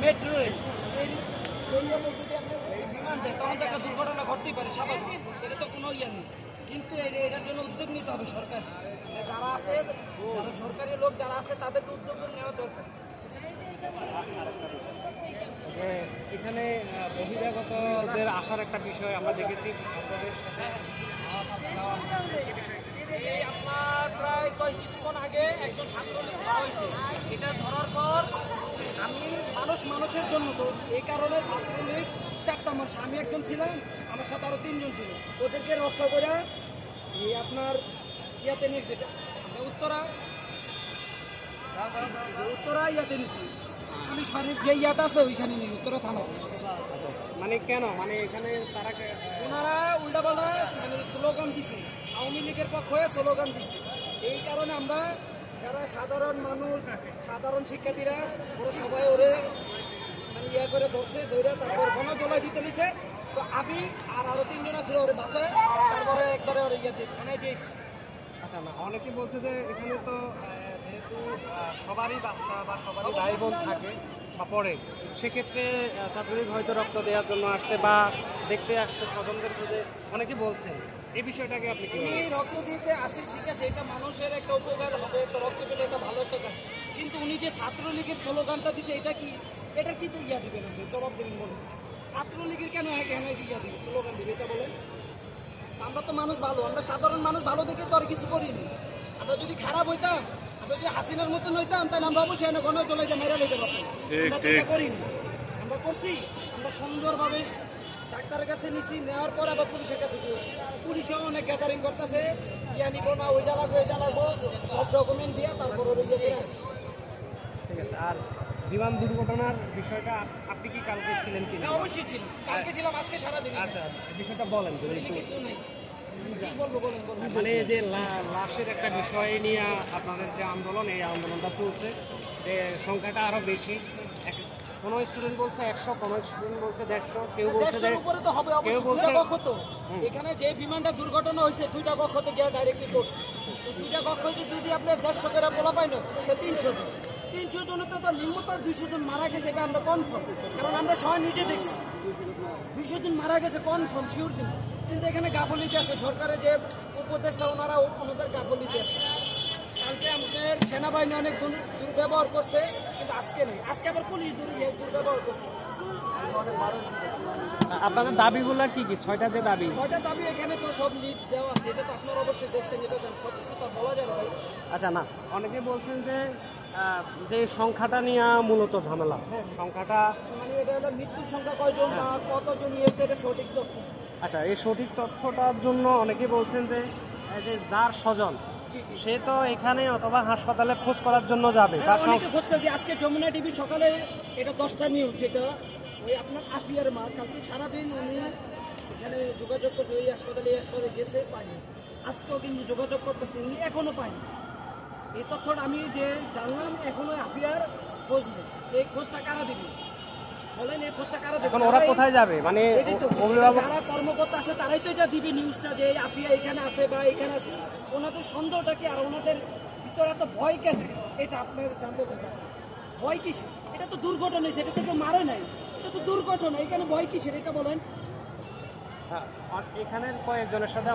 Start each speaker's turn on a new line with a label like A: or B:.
A: Metro rail বিমান যায় তখন তো একটা দুর্ঘটনা ঘটতেই পারে স্বাভাবিক, এটা তো কোনো ইয়ে নেই। কিন্তু এটার জন্য উদ্যোগ নিতে হবে সরকার, যারা আছে, যারা সরকারি লোক যারা আছে তাদেরকে উদ্যোগ নেওয়া দরকার।
B: এখানে বহিরাগতদের আসার একটা বিষয় আমরা দেখেছি আপনাদের
A: এই আপনার প্রায় কিছুক্ষণ আগে একজন ছাত্রলীগ ধরা হয়েছে। এটা ধরার পর আমি মানুষের জন্য তো এই কারণে ছাত্রলীগ 4টা মানুষ, আমি একজন ছিলাম, আমার সাথে আরো 3জন ছিল, ওদেরকে রক্ষা করে এই আপনার ইয়াতে নিয়েছে উত্তরা ইয়াতে নিয়েছি, পুলিশ বাড়ির যে ইয়াটা আছে ওইখানে নেই, উত্তরা থানা।
B: মানে কেন, মানে এখানে তারা
A: ওনারা উল্টাপাল্টা মানে স্লোগান দিছে, আওয়ামী লীগের পক্ষ হয়ে স্লোগান দিছে। এই কারণে আমরা যারা সাধারণ মানুষ, সাধারণ শিক্ষার্থীরা ওরা সবাই ওরে মানে ইয়া করে ধরছে, ধরে তারপর গণজলায় দিতে নিছে। তো আমি আর আরো 3জন ছিল ওরে বাঁচায়, তারপরে একবারে ওরে ইয়াতে থানায় দিয়েছি।
B: আচ্ছা না, অনেকে বলছে যে এখানে তো যেহেতু সবারই বাচ্চা বা সবারই ভাই বোন থাকে বা পড়ে, সেক্ষেত্রে ছাত্রলীগ হয়তো রক্ত দেওয়ার জন্য আসছে বা দেখতে আসছে স্বজনদের খুঁজে, অনেকে বলছেন। এই বিষয়টাকে আপনি কি
A: উনি রক্ত দিতে আসে, ঠিক আছে, এটা মানুষের একটা উপকার হবে, একটা রক্ত পেলে এটা ভালো একটা কাজ। কিন্তু উনি যে ছাত্রলীগের স্লোগানটা দিছে এটা কি, এটা কি ইয়া দিবেন, আপনি জবাব দেবেন বলুন। ছাত্রলীগের কেন ইয়া দিবে, স্লোগান দিবে এটা বলেন। আমরা তো মানুষ ভালো, আমরা সাধারণ মানুষ ভালো দেখে তো আর কিছু করিনি। আমরা যদি খারাপ হইতাম, আমরা যদি হাসিনার মতন হইতাম, তাহলে আমরা অবশ্যই এনে গণজলাইতে মেরে লইতে পারতাম। আমরা তো এটা করিনি, আমরা করছি, আমরা সুন্দরভাবে ডাক্তারের কাছে নিছি, নেওয়ার পর আবার পুলিশের কাছে দিয়েছি। পুলিশও অনেক গ্যাদারিং করতেছে, ইয়া নিব না, ওইটা লাগবো এটা লাগবো, সব ডকুমেন্ট দিয়ে তারপর ওই ইয়ে করে আসি।
B: ঠিক আছে। আর বিমান দুর্ঘটনার বিষয়টা আপনি কি কালকে ছিলেন কিনা?
A: অবশ্যই ছিল, কালকে ছিলাম, আজকে সারাদিন।
B: আচ্ছা, বিষয়টা বলেন।
A: কিছু নেই, বলবো বলেন।
B: মানে যে লাশের একটা বিষয় নিয়ে আপনাদের যে আন্দোলন, এই আন্দোলনটা চলছে, যে সংখ্যাটা আরো বেশি, কোনো স্টুডেন্ট বলছে 100, কোনো স্টুডেন্ট বলছে 150, কেউ বলছে যে
A: উপরে তো হবে,
B: কেউ বলছে
A: এখানে যে বিমানটা দুর্ঘটনা হয়েছে 2টা কক্ষ থেকে ডাইরেক্টলি করছে। তো 2টা কক্ষ যদি আপনার 150 করে বলা পাই না, তো 300 জন, 300 জনের তো নিম্নত 200 জন মারা গেছে, এটা আমরা কনফার্ম, কারণ আমরা সবাই নিজে দেখছি 200 জন মারা গেছে কনফার্ম, শিওর। কিন্তু এখানে গাফলিতে আছে সরকারের যে উপদেষ্টা, ওনারা ওনাদের গাফলিতে আছে। কালকে আমাদের সেনাবাহিনী অনেক দুর্ব্যবহার করছে, কিন্তু আজকে নেই, আজকে আবার পুলিশ দুর্ব্যবহার করছে।
B: আপনাদের দাবিগুলো কি কি? 6টা যে দাবি,
A: 6টা দাবি এখানে তো সব লিড দেওয়া আছে, এটা তো আপনারা অবশ্যই দেখছেন, এটা সব কিছু তো বলা যায় না ভাই।
B: আচ্ছা না, অনেকে বলছেন যে যে সংখ্যাটা নিয়ে মূলত ঝামেলা, সংখ্যাটা
A: মানে এটা হলো মৃত্যুর সংখ্যা কয়জন আর কতজন ইয়েছে, এটা সঠিক তথ্য।
B: আচ্ছা, এই সঠিক তথ্যটার জন্য অনেকে বলছেন যে যে যার স্বজন সে তো এখানে অথবা হাসপাতালে খোঁজ করার জন্য যাবে, তার
A: অনেকে খোঁজ করছে। আজকে যমুনা টিভি সকালে এটা 10টা নিউজ, যেটা ওই আপনার আফিয়ার মা, কালকে সারাদিন উনি এখানে যোগাযোগ করছে, ওই হাসপাতালে গেছে, পায়নি। আজকেও কিন্তু যোগাযোগ করতেছে, উনি এখনো পায়নি। এই তথ্যটা আমি যে জানলাম, এখনো আফিয়ার খোঁজ নেই। এই খোঁজটা কারা দিবে বলেন, এই খোঁজটা কারা দেবে?
B: ওরা কোথায় যাবে? মানে
A: যারা কর্মকর্তা আছে তারাই তো এটা দিবে নিউজটা, যে আফিয়া এখানে আছে বা এখানে আছে। ওনাদের সন্দেহটা কি, আর ওনাদের ভিতরে এত ভয় কেন, এটা আপনার জানতে চাই। ভয় কিসের? এটা তো দুর্ঘটনা হয়েছে, এটা তো কেউ মারে নাই, এটা তো দুর্ঘটনা, এখানে ভয় কিসের এটা বলেন।
B: এখানের কয়েকজনের সাথে